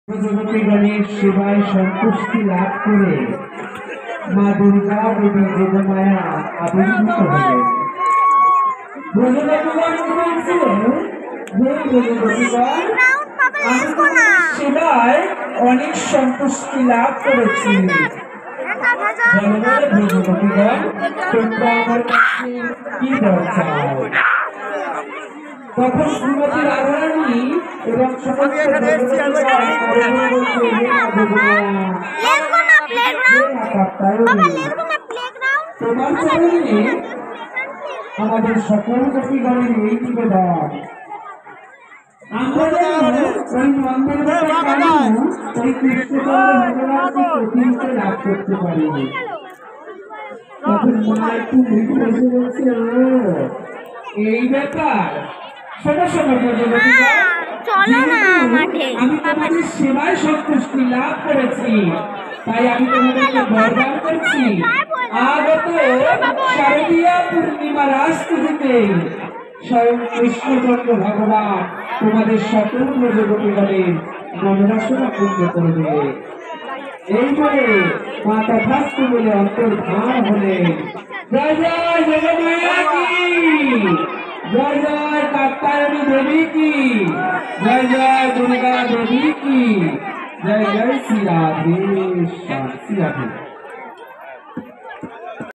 জগতীগণের সেবায় সন্তুষ্টি লাভ করে মা দুর্গা দেবী যোগমায়া আবির্ভূত হলেন। সেবায় অনেক সন্তুষ্টি লাভ করেছি। কি দরকার? তখন শ্রীমতী রাধারানী এবং সমস্ত তোমার চরণে আমাদের সকল গোপীগণের এই নিবেদন, আমরা যেন ওই নন্দের ওই কৃষ্ণচন্দ্র ভগবানকে প্রতিরূপে লাভ করতে পারি। তখন মা একটু মৃত্যু এসে বলছে, এই ব্যাপার। শোনো শোনো আমি তোমাদের সেবায় সন্তুষ্টি লাভ করেছি, তাই আমি তোমাদেরকে বরদান করছি, আগত শারদীয়া পূর্ণিমা রাজপুজোতে স্বয়ং কৃষ্ণচন্দ্র ভগবান তোমাদের সকল জগতীগণের মনোবাসনা পূর্ণ করবে। এই বলে মা তথাস্তু বলে অন্তর্ধান হলেন। জয় জয় যোগমায়া কি, জয় জয় কাত্যায়নী দেবী কি, জয় জয় দুর্গা দেবী কি, জয় জয় শ্রী রাধে শ্রী রাধে।